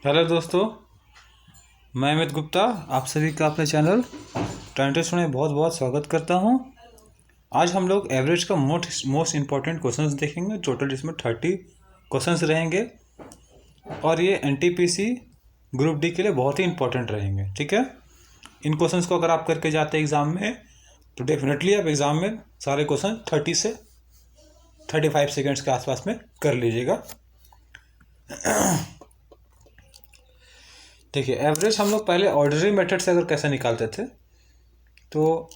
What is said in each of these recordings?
Hello दोस्तों, मैं अमित गुप्ता आप सभी का अपने चैनल ट्रेंड्स में बहुत बहुत स्वागत करता हूं। आज हम लोग एवरेज का मोस्ट इम्पॉर्टेंट क्वेश्चंस देखेंगे। टोटल इसमें 30 क्वेश्चंस रहेंगे और ये एनटीपीसी ग्रुप डी के लिए बहुत ही इंपॉर्टेंट रहेंगे। ठीक है, इन क्वेश्चंस को अगर आप करके जाते हैं एग्ज़ाम में तो डेफिनेटली आप एग्ज़ाम में सारे क्वेश्चन 30 से 35 सेकेंड्स के आसपास में कर लीजिएगा। देखिए, एवरेज हम लोग पहले ऑर्डिनरी मेथड से अगर कैसे निकालते थे तो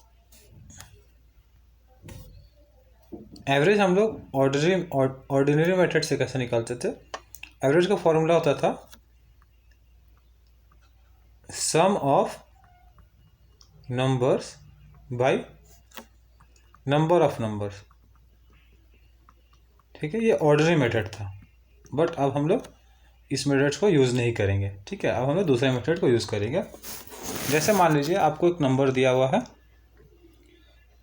एवरेज हम लोग ऑर्डिनरी मेथड से कैसे निकालते थे। एवरेज का फॉर्मूला होता था sum of numbers by number of numbers. ठीक है, ये ऑर्डिनरी मेथड था, बट अब हम लोग इस मेथड को यूज़ नहीं करेंगे। ठीक है, अब हम लोग दूसरे मेथड को यूज़ करेंगे। जैसे मान लीजिए आपको एक नंबर दिया हुआ है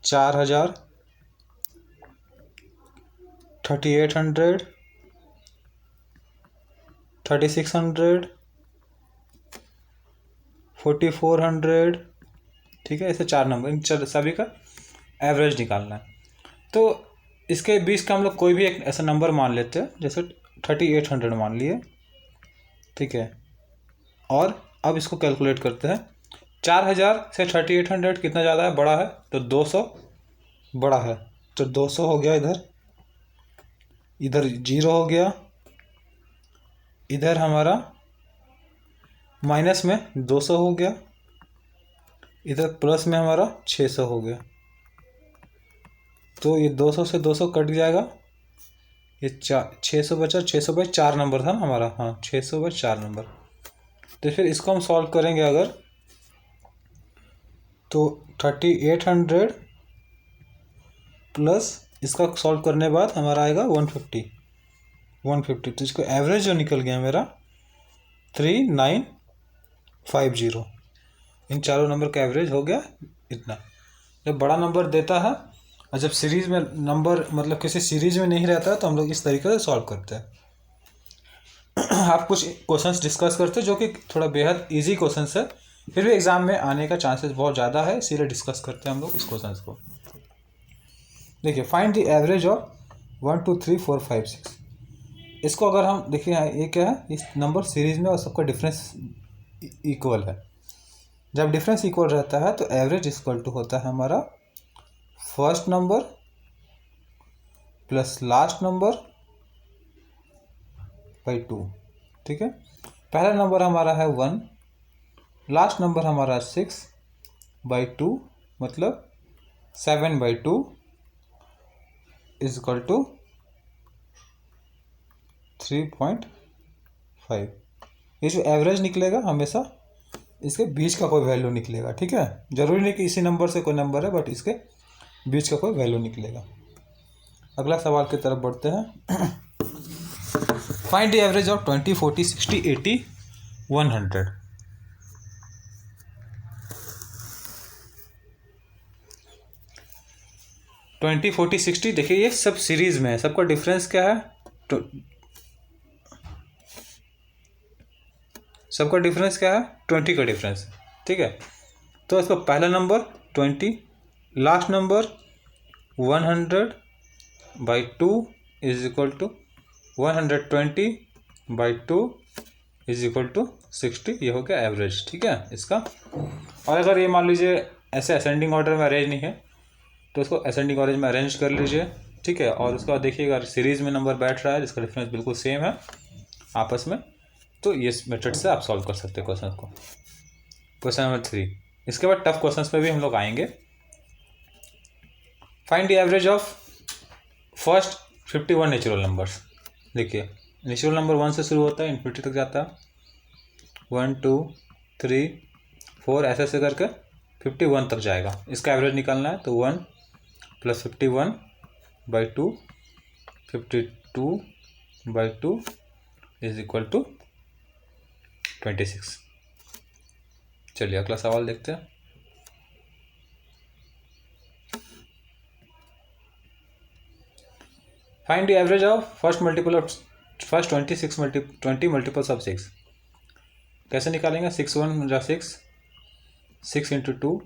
4000, 3800, 3600, 4400। ठीक है, ऐसे 4 नंबर, इन सभी का एवरेज निकालना है। तो इसके बीच का हम लोग कोई भी एक ऐसा नंबर मान लेते हैं, जैसे 3800 मान लिए। ठीक है, और अब इसको कैलकुलेट करते हैं। 4000 से 3800 कितना ज़्यादा है, बड़ा है, तो 200 बड़ा है, तो 200 हो गया। इधर 0 हो गया, इधर हमारा माइनस में 200 हो गया, इधर प्लस में हमारा 600 हो गया। तो ये 200 से 200 कट जाएगा, ये 600 बचा। 600 बाई 4 नंबर था ना हमारा, हाँ 600 बाई 4 नंबर। तो फिर इसको हम सॉल्व करेंगे अगर, तो 3800 प्लस इसका सॉल्व करने बाद हमारा आएगा 150। तो इसको एवरेज जो निकल गया मेरा 3950। इन चारों नंबर का एवरेज हो गया इतना। जब बड़ा नंबर देता है और जब सीरीज में नंबर मतलब किसी सीरीज में नहीं रहता है तो हम लोग इस तरीके से सॉल्व करते हैं। आप कुछ क्वेश्चंस डिस्कस करते हैं जो कि थोड़ा बेहद इजी क्वेश्चंस है, फिर भी एग्जाम में आने का चांसेस बहुत ज़्यादा है, इसीलिए डिस्कस करते हैं हम लोग इस क्वेश्चंस को। देखिए, फाइंड द एवरेज ऑफ 1 2 3 4 5 6। इसको अगर हम देखिए, ये क्या है, इस नंबर सीरीज में और सबका डिफरेंस इक्वल है। जब डिफरेंस इक्वल रहता है तो एवरेज इक्वल टू होता है हमारा first number plus last number by 2। ठीक है, पहला नंबर हमारा है 1, लास्ट नंबर हमारा 6 बाई 2, मतलब 7 बाई 2 इज इक्वल टू 3.5। ये जो एवरेज निकलेगा हमेशा इसके बीच का कोई वैल्यू निकलेगा। ठीक है, जरूरी नहीं कि इसी नंबर से कोई नंबर है, बट इसके बीच का कोई वैल्यू निकलेगा। अगला सवाल की तरफ बढ़ते हैं। Find the average of 20 40 60 80 100। Twenty 40 60, देखिए ये सब सीरीज में है, सबका डिफरेंस क्या है, तो सबका डिफरेंस क्या है, 20 का डिफरेंस। ठीक है, तो इसका पहला number 20, last number 100 by 2 is equal to 120 by 2 is equal to 60। ये हो गया एवरेज। ठीक है इसका। और अगर ये मान लीजिए ऐसे असेंडिंग ऑर्डर में अरेंज नहीं है तो इसको असेंडिंग ऑर्डर में अरेंज कर लीजिए। ठीक है, और उसके बाद देखिए अगर सीरीज में नंबर बैठ रहा है जिसका डिफरेंस बिल्कुल सेम है आपस में, तो ये मेथड से आप सॉल्व कर सकते हैं क्वेश्चन को। क्वेश्चन नंबर 3, इसके बाद टफ क्वेश्चंस पे भी हम लोग आएंगे। Find the average of first 51 natural numbers. देखिए, नेचुरल नंबर 1 से शुरू होता है, इन्फिनिटी तक जाता है, 1 2 3 4 ऐसे ऐसे करके 51 तक जाएगा। इसका एवरेज निकालना है, तो 1 plus 51 by 2 52 by 2 is equal to 26। चलिए अगला सवाल देखते हैं। Find the average of first 20 multiples of 6। कैसे निकालेंगे? 6 1 जा 6, 6 इंटू 2,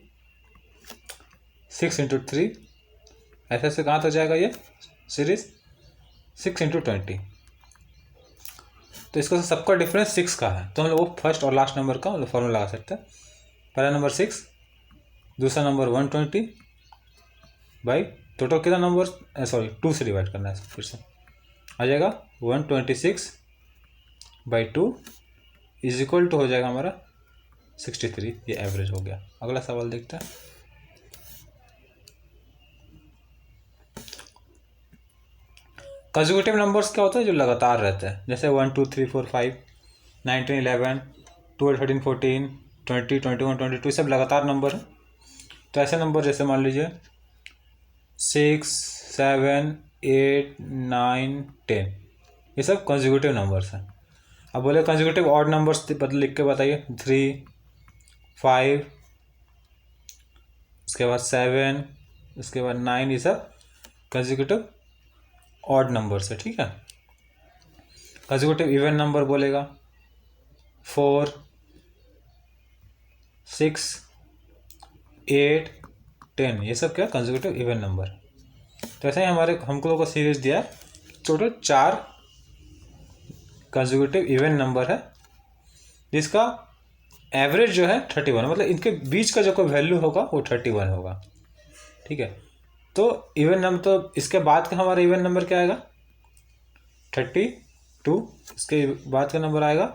6 इंटू 3, ऐसे ऐसे कहाँ तक जाएगा ये सीरीज? 6 इंटू 20। तो इसका सबका डिफरेंस 6 का है, तो हम लोग वो फर्स्ट और लास्ट नंबर का फॉर्मूला लगा सकते हैं। पहला नंबर 6, दूसरा नंबर 120 बाई टोटल कितना नंबर, सॉरी 2 से डिवाइड करना है, फिर से आ जाएगा 126/2 इज इक्वल टू हो जाएगा हमारा 63। ये एवरेज हो गया। अगला सवाल देखते हैं। कंसेक्यूटिव नंबर्स क्या होता है? जो लगातार रहते हैं, जैसे 1 2 3 4 5 9 10 11 12 13 14 20 21 22 सब लगातार नंबर है। तो ऐसे नंबर जैसे मान लीजिए 6 7 8 9 10, ये सब कंसेक्यूटिव नंबर्स हैं। अब बोले कंसेक्यूटिव ऑड नंबर्स लिख के बताइए। 3 5, उसके बाद 7, उसके बाद 9, ये सब कंसेक्यूटिव ऑड नंबर्स है। ठीक है। कंसेक्यूटिव इवन नंबर बोलेगा 4 6 8 10, ये सब क्या कंसेक्यूटिव इवन नंबर। तो ऐसे ही हमारे हमको को सीरीज दिया है, टोटल 4 कंसेक्यूटिव इवन नंबर है, जिसका एवरेज जो है 31, मतलब इनके बीच का जो कोई वैल्यू होगा वो 31 होगा। ठीक है। तो इवन नंबर, तो इसके बाद का हमारा इवन नंबर क्या आएगा? 32। इसके बाद का नंबर आएगा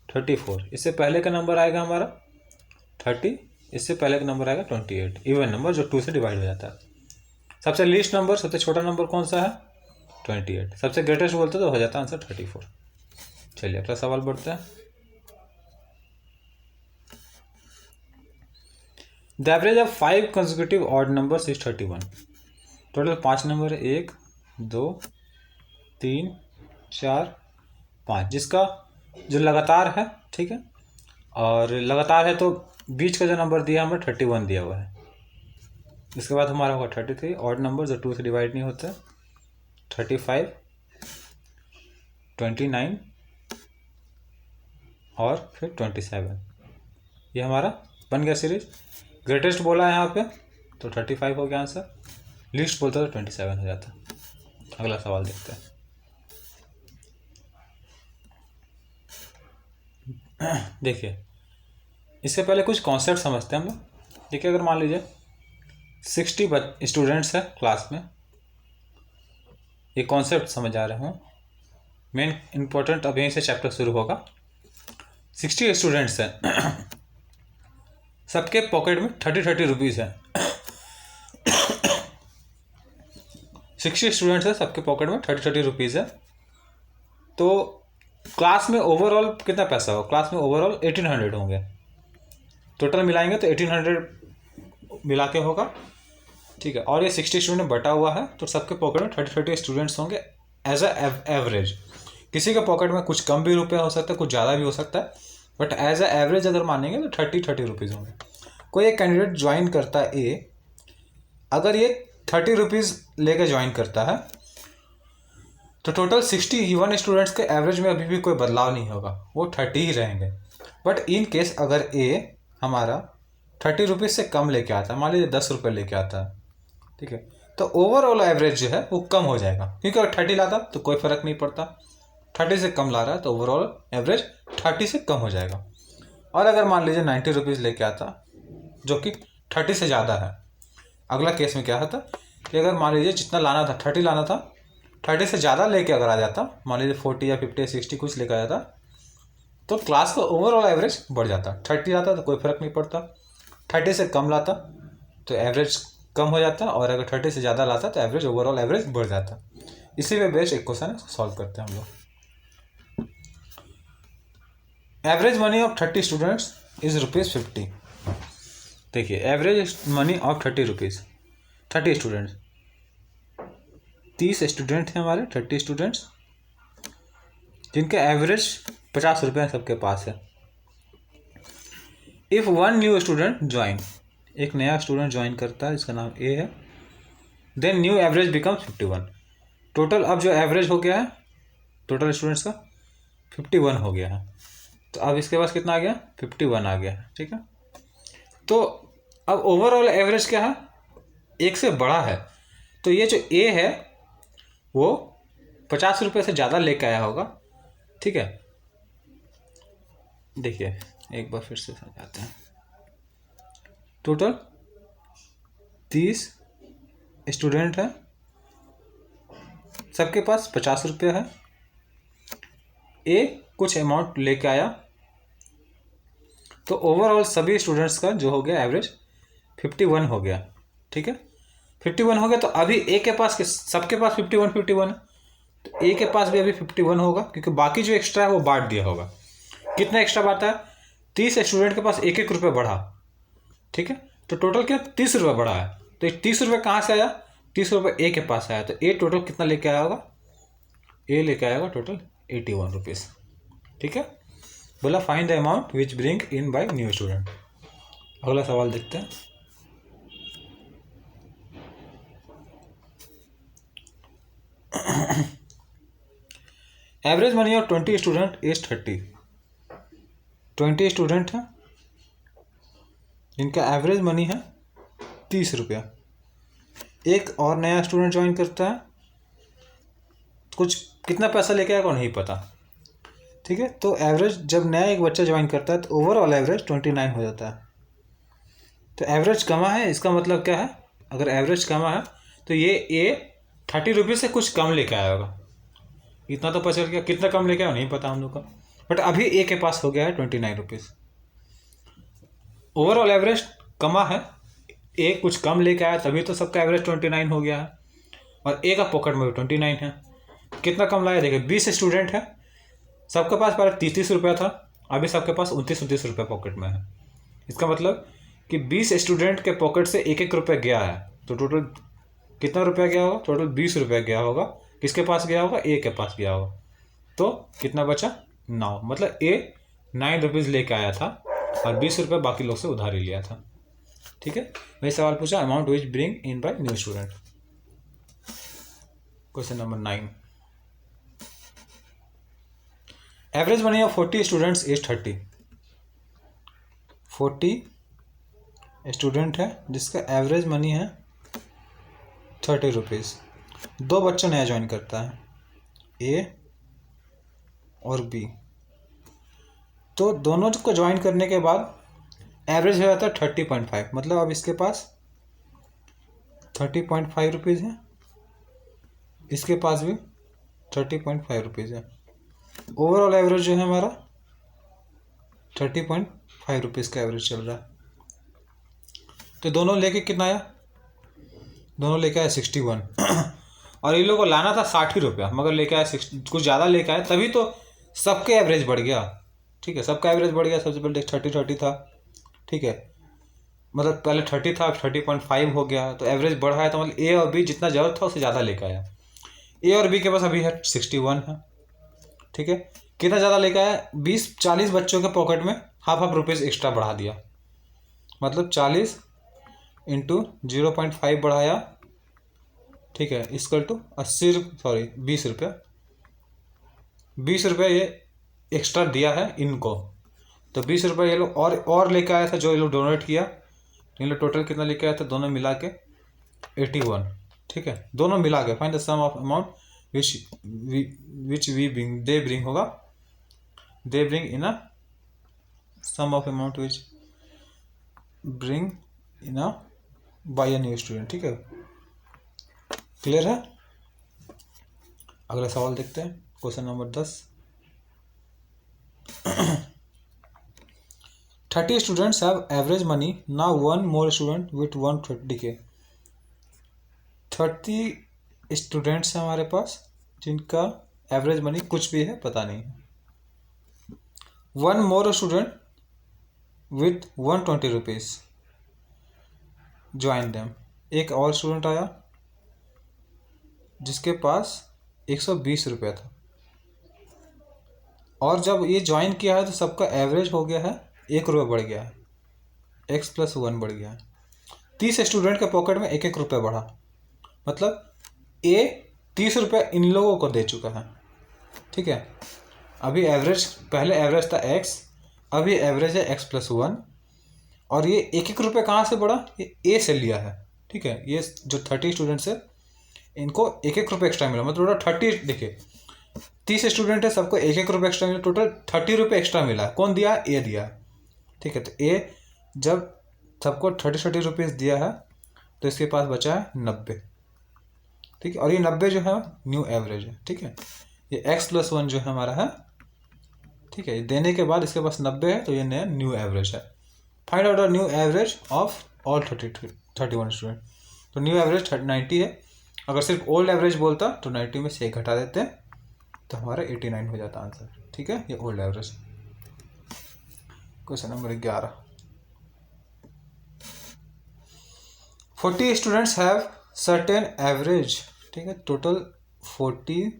34। इससे पहले का नंबर आएगा हमारा 30। इससे पहले का नंबर आएगा 28। इवन नंबर जो 2 से डिवाइड हो जाता है। सबसे लीस्ट नंबर, सबसे छोटा नंबर कौन सा है? 28। सबसे ग्रेटेस्ट बोलते तो हो जाता है आंसर 34। चलिए अगला सवाल बढ़ते हैं। The average of 5 consecutive odd numbers is 31। Total 5 number है, 1 2 3 4 5, जिसका जो लगातार है। ठीक है। और लगातार है तो बीच का जो नंबर दिया हमें 31 दिया हुआ है। इसके बाद हमारा होगा 33 ऑड नंबर जो 2 से डिवाइड नहीं होता है, 35 29 और फिर 27। ये हमारा बन गया सीरीज। ग्रेटेस्ट बोला है यहाँ पे तो 35 हो गया आंसर, लीस्ट बोलता तो 27 हो जाता। अगला सवाल देखते हैं। देखिए इससे पहले कुछ कॉन्सेप्ट समझते हैं हम लोग। देखिए अगर मान लीजिए 60 स्टूडेंट्स हैं क्लास में, ये कॉन्सेप्ट समझ आ रहे हों। मेन इंपॉर्टेंट अब यहीं से चैप्टर शुरू होगा। 60 स्टूडेंट्स हैं, सबके पॉकेट में 30 रुपीज़ है। 60 स्टूडेंट्स हैं, सबके पॉकेट में 30 रुपीज़ है। तो क्लास में ओवरऑल कितना पैसा होगा? क्लास में ओवरऑल 1800 होंगे। टोटल मिलाएंगे तो 1800 मिला के होगा। ठीक है। और ये 60 स्टूडेंट बटा हुआ है, तो सबके पॉकेट में 30 स्टूडेंट्स होंगे एज अ एवरेज। किसी के पॉकेट में कुछ कम भी रुपया हो सकता है, कुछ ज़्यादा भी हो सकता है, बट एज अ एवरेज अगर मानेंगे तो 30 रुपीज़ होंगे। कोई एक कैंडिडेट ज्वाइन करता है ए, अगर ये 30 रुपीज़ लेकर ज्वाइन करता है तो टोटल 61 स्टूडेंट्स के एवरेज में अभी भी कोई बदलाव नहीं होगा, वो 30 ही रहेंगे। बट इन केस अगर ए हमारा 30 रुपीज़ से कम लेके आता है, मान लीजिए 10 रुपये लेके आता है, ठीक है, तो ओवरऑल एवरेज जो है वो कम हो जाएगा। क्योंकि अगर 30 लाता तो कोई फ़र्क नहीं पड़ता, 30 से कम ला रहा है तो ओवरऑल एवरेज 30 से कम हो जाएगा। और अगर मान लीजिए 90 रुपीज़ लेके आता जो कि 30 से ज़्यादा है, अगला केस में क्या होता कि अगर मान लीजिए जितना लाना था 30 लाना था, 30 से ज़्यादा लेके अगर आ जाता, मान लीजिए 40 या 50 या 60 कुछ लेकर आ जाता, तो क्लास का ओवरऑल एवरेज बढ़ जाता। 30 लाता तो कोई फ़र्क नहीं पड़ता, 30 से कम लाता तो एवरेज कम हो जाता, और अगर 30 से ज़्यादा लाता तो एवरेज ओवरऑल एवरेज बढ़ जाता। इसी में बेस्ड एक क्वेश्चन है, सॉल्व करते हैं हम लोग। Average money of 30 students is ₹50। देखिए average money of 30 rupees, 30 students, 30 student हैं हमारे, 30 स्टूडेंट्स जिनके एवरेज 50 रुपये सबके पास है। If one new student join, एक नया स्टूडेंट ज्वाइन करता है जिसका नाम ए है, then new average becomes 51। Total अब जो एवरेज हो गया है टोटल स्टूडेंट्स का 51 हो गया है। तो अब इसके पास कितना आ गया, 51 आ गया, ठीक है। तो अब ओवरऑल एवरेज क्या है, 1 से बड़ा है, तो ये जो ए है वो 50 रुपये से ज़्यादा लेके आया होगा, ठीक है। देखिए एक बार फिर से समझाते हैं। टोटल 30 स्टूडेंट है, सबके पास 50 रुपये है। ए कुछ अमाउंट लेके आया, तो ओवरऑल सभी स्टूडेंट्स का जो हो गया एवरेज 51 हो गया, ठीक है। 51 हो गया, तो अभी ए के पास सबके पास 51 है, तो ए के पास भी अभी 51 होगा, क्योंकि बाकी जो एक्स्ट्रा है वो बांट दिया होगा। कितना एक्स्ट्रा बांटा है, 30 स्टूडेंट के पास 1 रुपये बढ़ा, ठीक है। तो टोटल क्या 30 रुपये बढ़ा है, तो 30 रुपये कहाँ से आया, 30 रुपये ए के पास आया, तो ए टोटल कितना लेके आया होगा, ए लेके आएगा टोटल 81 रुपीज़, ठीक है। बोला find the amount which bring in by new student. अगला सवाल देखते हैं। Average money of 20 student is 30। 20 student हैं जिनका एवरेज मनी है 30 रुपया। एक और नया स्टूडेंट ज्वाइन करता है, कुछ कितना पैसा लेके आएगा नहीं पता, ठीक है। तो एवरेज जब नया एक बच्चा ज्वाइन करता है तो ओवरऑल एवरेज 29 हो जाता है। तो एवरेज कमा है, इसका मतलब क्या है, अगर एवरेज कमा है तो ये ए 30 रुपये से कुछ कम लेके आया होगा। इतना तो पता चल गया, कितना कम लेके आया नहीं पता हम लोग का, बट अभी ए के पास हो गया है 29 रुपीज़। ओवरऑल एवरेज कमा है, ए कुछ कम लेके आया तभी तो सबका एवरेज 29 हो गया है, और ए का पॉकेट में भी 29 है। कितना कम लाया देखिए, 20 स्टूडेंट है, सबके पास पहले 30 रुपया था, अभी सबके पास 29 रुपये पॉकेट में है। इसका मतलब कि 20 स्टूडेंट के पॉकेट से 1 रुपये गया है, तो टोटल कितना रुपया गया होगा, टोटल 20 रुपया गया होगा। किसके पास गया होगा, ए के पास गया होगा, तो कितना बचा 9, मतलब ए 9 रुपीज़ लेके आया था और 20 रुपये बाकी लोग से उधारी लिया था, ठीक है। वही सवाल पूछा, amount which bring in by new student. Question number 9, average money of 40 students is 30। 40 student है जिसका एवरेज मनी है 30 रुपीज़। 2 बच्चा नया ज्वाइन करता है, ए और बी, तो दोनों को ज्वाइन करने के बाद एवरेज हो जाता है 30.5, मतलब अब इसके पास 30.5 रुपीज़ है, इसके पास भी 30.5 रुपीज़ है। ओवरऑल एवरेज जो है हमारा 30.5 रुपीज़ का एवरेज चल रहा है। तो दोनों लेके कितना आया, दोनों लेके आया 61 और इन लोगों को लाना था 60 रुपया, मगर लेके आया कुछ ज़्यादा लेके आया, तभी तो सबके एवरेज बढ़ गया, ठीक है। सबका एवरेज बढ़ गया, सबसे पहले 30 था, ठीक है, मतलब पहले 30 था, अब 30.5 हो गया, तो एवरेज बढ़ा है, तो मतलब ए और बी जितना ज़रूरत था उससे ज़्यादा लेके आया। ए और बी के पास अभी है 61 है, ठीक है। कितना ज़्यादा लेके आया, 20-40 बच्चों के पॉकेट में हाफ रुपीज़ एक्स्ट्रा बढ़ा दिया, मतलब 40 इंटू 0.5 बढ़ाया, ठीक है, इसकल टू 20 रुपया। 20 रुपये ये एक्स्ट्रा दिया है इनको, तो 20 रुपये ये लोग और लेके आया था, जो ये लोग डोनेट किया, तो ये लोग टोटल कितना लेके आया था, दोनों मिला के 81, ठीक है। दोनों मिला के find the sum of amount which they bring होगा, they bring in a sum of amount which bring in a by a new student, ठीक है। क्लियर है। अगला सवाल देखते हैं, question number 10। 30 students have average money, now 1 more student with 130K। 30 students हैं हमारे पास जिनका एवरेज मनी कुछ भी है पता नहीं, 1 more student with 120 rupees join them. एक और स्टूडेंट आया जिसके पास 120 रुपया था, और जब ये ज्वाइन किया है तो सबका एवरेज हो गया है 1 रुपये बढ़ गया है, x + 1 बढ़ गया है। 30 स्टूडेंट के पॉकेट में 1 रुपये बढ़ा, मतलब ए 30 रुपये इन लोगों को दे चुका है, ठीक है। अभी एवरेज, पहले एवरेज था x, अब ये एवरेज है x+1 और ये 1-1 रुपये कहाँ से बढ़ा, ये ए से लिया है, ठीक है। ये जो 30 स्टूडेंट्स है इनको 1-1 रुपये एक्स्ट्रा मिला, मतलब टोटल 30, देखिए 30 स्टूडेंट है, सबको 1-1 रुपये एक्स्ट्रा मिला, टोटल 30 रुपये एक्स्ट्रा मिला। कौन दिया, ए दिया, ठीक है। तो ए जब सबको 30 रुपीज़ दिया है तो इसके पास बचा है 90, ठीक है। और ये 90 जो है न्यू एवरेज है, ठीक है। ये x+1 जो है हमारा है, ठीक है। देने के बाद इसके पास 90 है तो ये नया न्यू एवरेज है। Find out the new average of all 31 student. तो न्यू एवरेज 90 है। अगर सिर्फ ओल्ड एवरेज बोलता तो 90 में से 1 घटा देते हैं तो हमारा 89 हो जाता आंसर, ठीक है। ये old average. Question number 11, 40 students have certain average, ठीक है। टोटल 40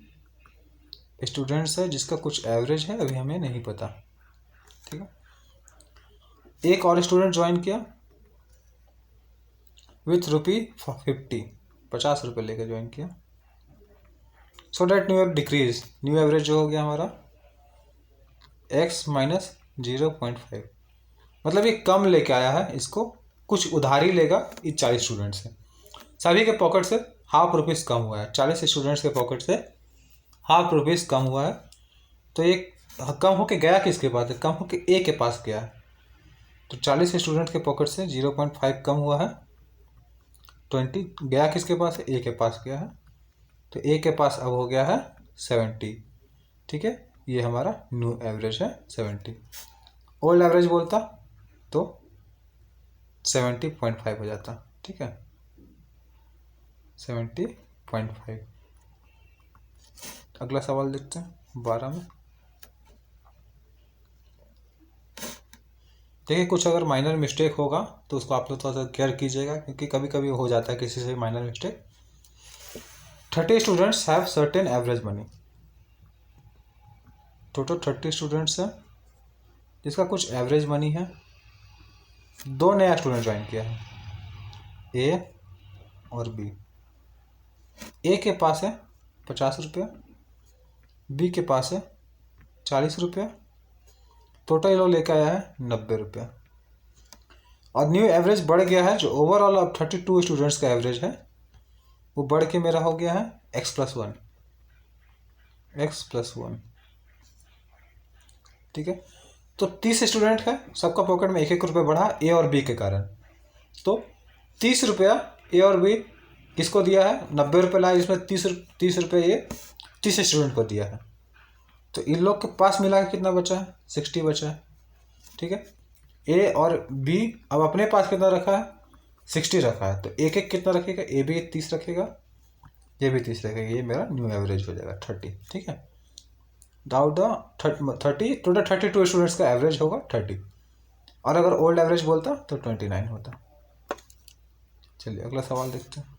स्टूडेंट्स है जिसका कुछ एवरेज है, अभी हमें नहीं पता, ठीक है। एक और स्टूडेंट ज्वाइन किया विथ ₹50, 50 रुपये लेकर ज्वाइन किया। So that new decrease, new average जो हो गया हमारा x-0.5, मतलब ये कम लेके आया है, इसको कुछ उधारी लेगा इस 40 स्टूडेंट से। सभी के पॉकेट से ₹0.5 कम हुआ है, 40 स्टूडेंट्स के पॉकेट से ₹0.5 कम हुआ है। तो ये कम होके गया किसके पास है, कम होके ए के पास गया है। तो 40 स्टूडेंट के पॉकेट से 0.5 कम हुआ है, 20 गया किसके पास है, ए के पास गया है। तो ए के पास अब हो गया है 70, ठीक है। ये हमारा न्यू एवरेज है 70। ओल्ड एवरेज बोलता तो 70.5 हो जाता, ठीक है, 70.5। अगला सवाल देखते हैं 12 में। देखिए कुछ अगर माइनर मिस्टेक होगा तो उसको आप लोग थोड़ा सा केयर कीजिएगा, क्योंकि कभी कभी हो जाता है किसी से minor mistake. 30 students have certain average money, total 30 students हैं जिसका कुछ एवरेज मनी है। 2 नया स्टूडेंट ज्वाइन किया है, ए और बी। ए के पास है 50 रुपया, बी के पास है 40 रुपया, टोटल ये लोग लेकर आया है 90 रुपया। और न्यू एवरेज बढ़ गया है, जो ओवरऑल अब 32 स्टूडेंट्स का एवरेज है वो बढ़ के मेरा हो गया है x+1, ठीक है। तो 30 स्टूडेंट है, सबका पॉकेट में 1-1 रुपये बढ़ा ए और बी के कारण। तो 30 रुपया ए और बी किसको दिया है, 90 रुपये लाया, जिसमें 30 रुपये ये 30 स्टूडेंट को दिया है। तो इन लोग के पास मिला के कितना बचा है, 60 बचा है, ठीक है। ए और बी अब अपने पास कितना रखा है, 60 रखा है। तो एक एक कितना रखेगा, ए भी 30 रखेगा, ये भी 30 रखेगा, ये मेरा न्यू एवरेज हो जाएगा 30, ठीक है। डाउट द 30, टोटल 32 स्टूडेंट्स का एवरेज होगा 30, और अगर ओल्ड एवरेज बोलता तो 29 होता। चलिए अगला सवाल देखते हैं।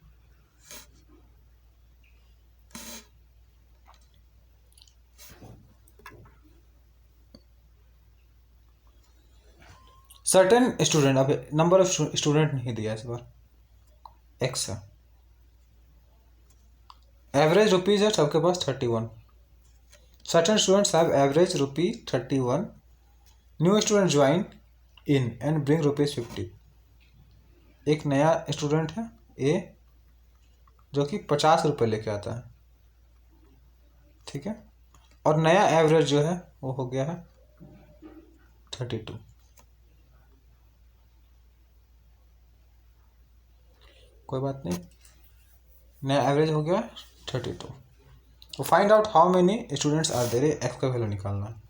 सर्टेन स्टूडेंट, अब नंबर ऑफ स्टूडेंट नहीं दिया इस बार, एक्स है। एवरेज रुपीज़ है सबके पास 31। Certain students have average ₹31। New student join in and bring ₹50। एक नया स्टूडेंट है ए जो कि 50 रुपये लेके आता है, ठीक है। और नया एवरेज जो है वो हो गया है 32। कोई बात नहीं, नया एवरेज हो गया 32। तो find out how many students are there, x का वैल्यू निकालना है।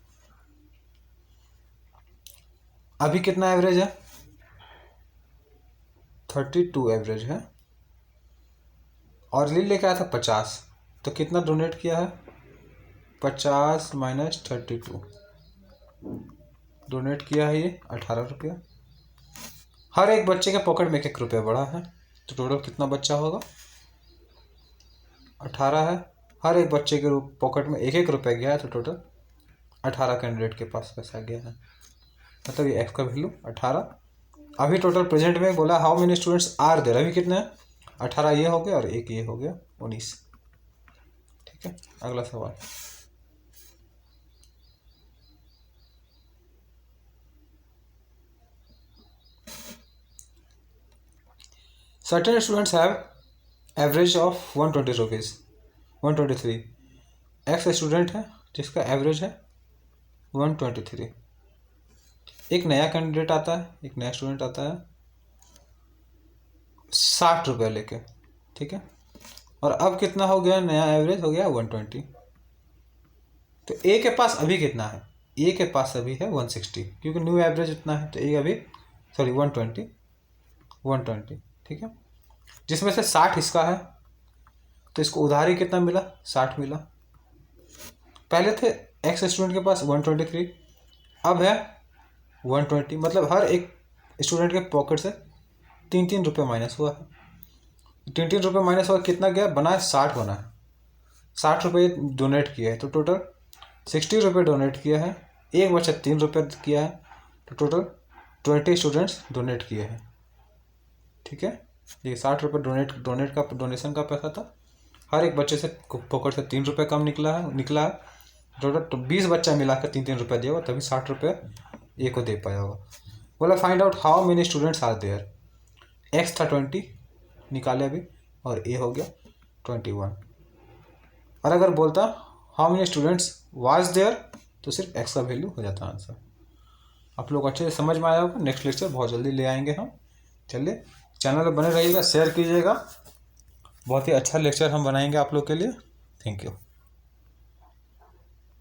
अभी कितना एवरेज है, 32 एवरेज है, और लेके आया था 50, तो कितना डोनेट किया है, 50 - 32 डोनेट किया है ये 18 रुपया। हर एक बच्चे के पॉकेट में 1-1 रुपया बढ़ा है, तो टोटल कितना बच्चा होगा, 18 है। हर एक बच्चे के पॉकेट में 1-1 रुपया गया है, तो टोटल 18 कैंडिडेट के पास पैसा गया है, मतलब ये एक्स का वैल्यू 18। अभी टोटल प्रेजेंट में बोला how many students are there, अभी कितने हैं, 18 ये हो गया और एक ये हो गया 19, ठीक है। अगला सवाल, certain students have average of 120 rupees 123। X student है जिसका एवरेज है 123। एक नया कैंडिडेट आता है, एक नया स्टूडेंट आता है 60 रुपये लेके, ठीक है। और अब कितना हो गया, नया एवरेज हो गया 120। तो ए के पास अभी कितना है, ए के पास अभी है 160, क्योंकि न्यू एवरेज इतना है, तो ए अभी 120, ठीक है। जिसमें से 60 इसका है, तो इसको उधारी कितना मिला, 60 मिला। पहले थे एक्स स्टूडेंट के पास 123, अब है 120, मतलब हर एक स्टूडेंट के पॉकेट से 3-3 रुपये माइनस हुआ है। 3-3 रुपये माइनस हुआ, कितना गया, बना है 60 बना है। 60 रुपये डोनेट किया है, तो टोटल 60 रुपये डोनेट किया है। एक बच्चा 3 रुपये किया है, तो टोटल 20 स्टूडेंट्स डोनेट किए हैं, ठीक है। ये 60 रुपये डोनेशन का पैसा था। हर एक बच्चे से पॉकेट से 3 रुपये कम निकला है। टोटल तो 20 बच्चा मिला कर 3-3 रुपये दिया होगा, तभी 60 रुपये ए को दे पाया होगा। बोला find out how many students are there. X था 20 निकाले अभी, और ए हो गया 21। और अगर बोलता how many students was there, तो सिर्फ एक्स का वैल्यू हो जाता आंसर। आप लोग अच्छे से समझ में आया होगा। नेक्स्ट लेक्चर बहुत जल्दी ले आएंगे हम। चलिए, चैनल पर बने रहिएगा, शेयर कीजिएगा। बहुत ही अच्छा लेक्चर हम बनाएंगे आप लोग के लिए। Thank you.